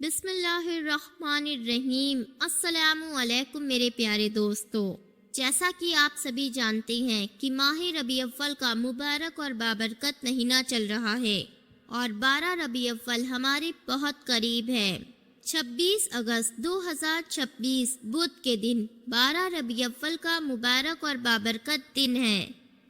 بسم اللہ الرحمن الرحیم۔ السلام علیکم میرے پیارے دوستو، جیسا کہ آپ سبھی جانتے ہیں کہ ماہ ربیع الاول کا مبارک اور بابرکت مہینہ چل رہا ہے اور 12 ربیع الاول ہمارے بہت قریب ہے۔ 26 اگست 2026 بدھ کے دن 12 ربیع الاول کا مبارک اور بابرکت دن ہے۔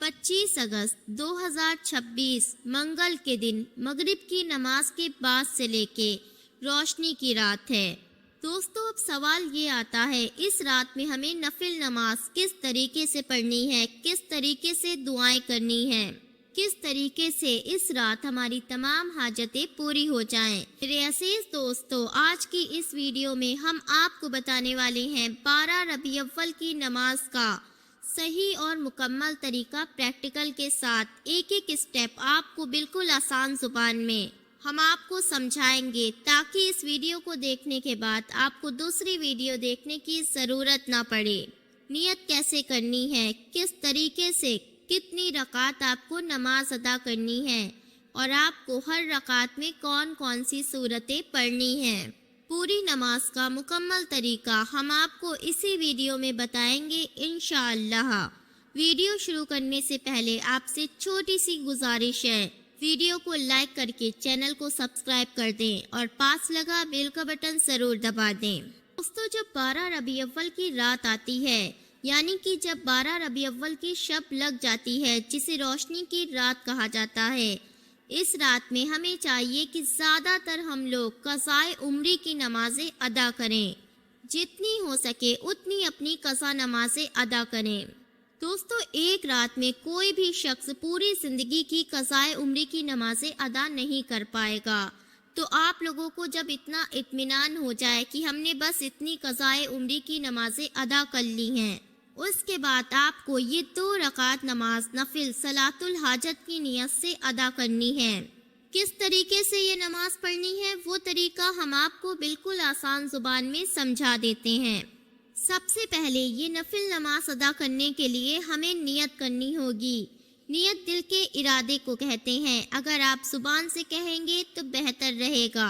25 اگست 2026 منگل کے دن مغرب کی نماز کے بعد سے لے کے روشنی کی رات ہے۔ دوستو، اب سوال یہ آتا ہے، اس رات میں ہمیں نفل نماز کس طریقے سے پڑھنی ہے، کس طریقے سے دعائیں کرنی ہیں، کس طریقے سے اس رات ہماری تمام حاجتیں پوری ہو جائیں۔ میرے عزیز دوستو، آج کی اس ویڈیو میں ہم آپ کو بتانے والے ہیں 12 ربیع الاول کی نماز کا صحیح اور مکمل طریقہ پریکٹیکل کے ساتھ، ایک ایک سٹیپ آپ کو بالکل آسان زبان میں ہم آپ کو سمجھائیں گے، تاکہ اس ویڈیو کو دیکھنے کے بعد آپ کو دوسری ویڈیو دیکھنے کی ضرورت نہ پڑے۔ نیت کیسے کرنی ہے، کس طریقے سے کتنی رکعت آپ کو نماز ادا کرنی ہے اور آپ کو ہر رکعت میں کون کون سی سورتیں پڑھنی ہیں، پوری نماز کا مکمل طریقہ ہم آپ کو اسی ویڈیو میں بتائیں گے انشاءاللہ۔ ویڈیو شروع کرنے سے پہلے آپ سے چھوٹی سی گزارش ہے، ویڈیو کو لائک کر کے چینل کو سبسکرائب کر دیں اور پاس لگا بیل کا بٹن ضرور دبا دیں۔ دوستو، جب 12 ربیع الاول کی رات آتی ہے، یعنی کہ جب 12 ربیع الاول کی شب لگ جاتی ہے، جسے روشنی کی رات کہا جاتا ہے، اس رات میں ہمیں چاہیے کہ زیادہ تر ہم لوگ قضائے عمری کی نمازیں ادا کریں، جتنی ہو سکے اتنی اپنی قضا نمازیں ادا کریں۔ دوستو، ایک رات میں کوئی بھی شخص پوری زندگی کی قضائے عمری کی نمازیں ادا نہیں کر پائے گا، تو آپ لوگوں کو جب اتنا اطمینان ہو جائے کہ ہم نے بس اتنی قضائے عمری کی نمازیں ادا کر لی ہیں، اس کے بعد آپ کو یہ 2 رکعت نماز نفل صلاۃ الحاجت کی نیت سے ادا کرنی ہے۔ کس طریقے سے یہ نماز پڑھنی ہے، وہ طریقہ ہم آپ کو بالکل آسان زبان میں سمجھا دیتے ہیں۔ سب سے پہلے یہ نفل نماز ادا کرنے کے لیے ہمیں نیت کرنی ہوگی۔ نیت دل کے ارادے کو کہتے ہیں، اگر آپ زبان سے کہیں گے تو بہتر رہے گا۔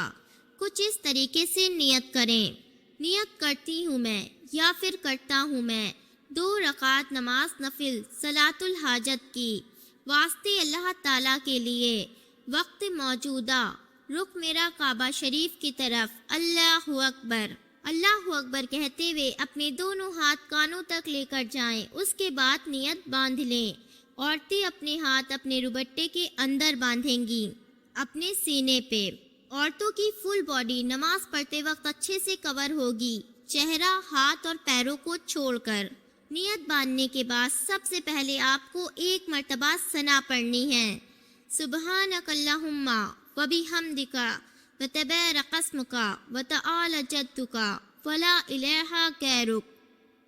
کچھ اس طریقے سے نیت کریں، نیت کرتی ہوں میں یا پھر کرتا ہوں میں 2 رکعت نماز نفل صلاۃ الحاجت کی، واسطے اللہ تعالیٰ کے لیے، وقت موجودہ، رخ میرا کعبہ شریف کی طرف، اللہ اکبر۔ اللہ اکبر کہتے ہوئے اپنے دونوں ہاتھ کانوں تک لے کر جائیں، اس کے بعد نیت باندھ لیں۔ عورتیں اپنے ہاتھ اپنے دوپٹے کے اندر باندھیں گی، اپنے سینے پہ۔ عورتوں کی فل باڈی نماز پڑھتے وقت اچھے سے کور ہوگی، چہرہ، ہاتھ اور پیروں کو چھوڑ کر۔ نیت باندھنے کے بعد سب سے پہلے آپ کو ایک مرتبہ ثنا پڑھنی ہے، سبحانک اللہم وبحمدک وتبارک اسمک وتعالی جدک ولا الہ غیرک۔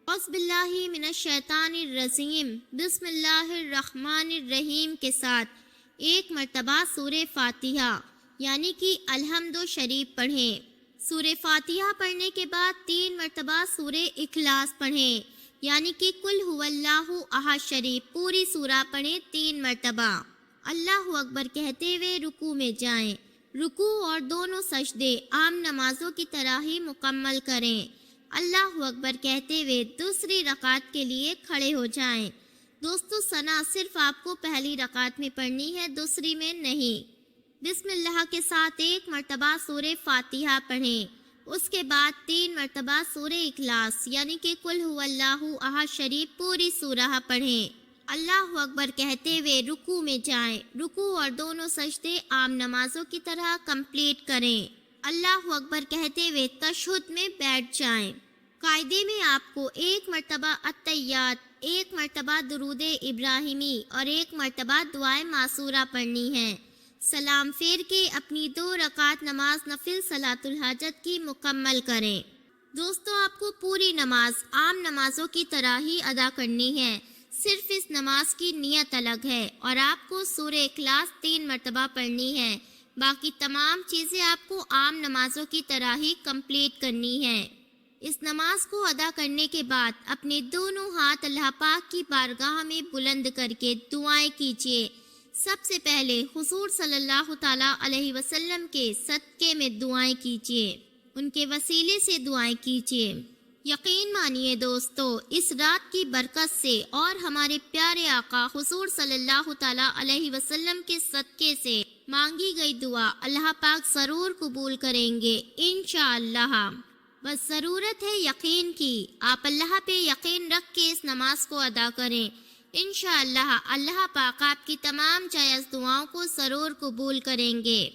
اعوذ باللہ من الشیطان الرجیم، بسم اللہ الرحمن الرحیم کے ساتھ ایک مرتبہ سورہ فاتحہ یعنی کہ الحمد شریف پڑھیں۔ سورہ فاتحہ پڑھنے کے بعد 3 مرتبہ سورہ اخلاص پڑھیں، یعنی کہ قل ھو اللہ احد شریف پوری سورہ پڑھیں 3 مرتبہ۔ اللہ اکبر کہتے ہوئے رکوع میں جائیں، رکوع اور دونوں سجدے عام نمازوں کی طرح ہی مکمل کریں۔ اللہ اکبر کہتے ہوئے دوسری رکعت کے لیے کھڑے ہو جائیں۔ دوستو، ثنا صرف آپ کو پہلی رکعت میں پڑھنی ہے، دوسری میں نہیں۔ بسم اللہ کے ساتھ ایک مرتبہ سورہ فاتحہ پڑھیں، اس کے بعد 3 مرتبہ سورہ اخلاص یعنی کہ قل ھو اللہ احد شریف پوری سورہ پڑھیں۔ اللہ اکبر کہتے ہوئے رکوع میں جائیں، رکوع اور دونوں سجدے عام نمازوں کی طرح کمپلیٹ کریں۔ اللہ اکبر کہتے ہوئے تشہد میں بیٹھ جائیں۔ قاعدے میں آپ کو 1 مرتبہ التحیات، 1 مرتبہ درود ابراہیمی اور 1 مرتبہ دعائے معصورہ پڑھنی ہے۔ سلام پھیر کے اپنی 2 رکعت نماز نفل صلاۃ الحاجت کی مکمل کریں۔ دوستو، آپ کو پوری نماز عام نمازوں کی طرح ہی ادا کرنی ہے، صرف اس نماز کی نیت الگ ہے، اور آپ کو سورہ اخلاص 3 مرتبہ پڑھنی ہے۔ باقی تمام چیزیں آپ کو عام نمازوں کی طرح ہی کمپلیٹ کرنی ہے۔ اس نماز کو ادا کرنے کے بعد اپنے دونوں ہاتھ اللہ پاک کی بارگاہ میں بلند کر کے دعائیں کیجیے۔ سب سے پہلے حضور صلی اللہ تعالیٰ علیہ وسلم کے صدقے میں دعائیں کیجیے۔ ان کے وسیلے سے دعائیں کیجیے۔ یقین مانیے دوستو، اس رات کی برکت سے اور ہمارے پیارے آقا حضور صلی اللہ تعالیٰ علیہ وسلم کے صدقے سے مانگی گئی دعا اللہ پاک ضرور قبول کریں گے انشاءاللہ۔ بس ضرورت ہے یقین کی۔ آپ اللہ پہ یقین رکھ کے اس نماز کو ادا کریں، انشاءاللہ اللہ پاک آپ کی تمام جائز دعاؤں کو ضرور قبول کریں گے۔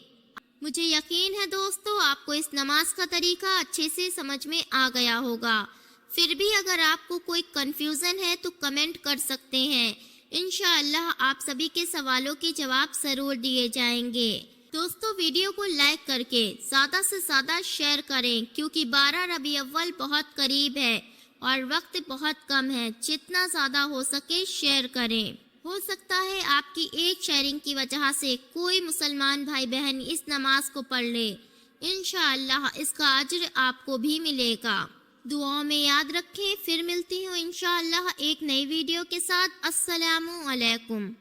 مجھے یقین ہے دوستو آپ کو اس نماز کا طریقہ اچھے سے سمجھ میں آ گیا ہوگا۔ پھر بھی اگر آپ کو کوئی کنفیوژن ہے تو کمنٹ کر سکتے ہیں، انشاءاللہ آپ سبھی کے سوالوں کے جواب ضرور دیے جائیں گے۔ دوستو ویڈیو کو لائک کر کے زیادہ سے زیادہ شیئر کریں، کیونکہ 12 ربیع الاول بہت قریب ہے اور وقت بہت کم ہے۔ جتنا زیادہ ہو سکے شیئر کریں۔ ہو سکتا ہے آپ کی ایک شیئرنگ کی وجہ سے کوئی مسلمان بھائی بہن اس نماز کو پڑھ لے، انشاءاللہ اس کا اجر آپ کو بھی ملے گا۔ دعاؤں میں یاد رکھیں۔ پھر ملتی ہوں انشاءاللہ ایک نئی ویڈیو کے ساتھ۔ السلام علیکم۔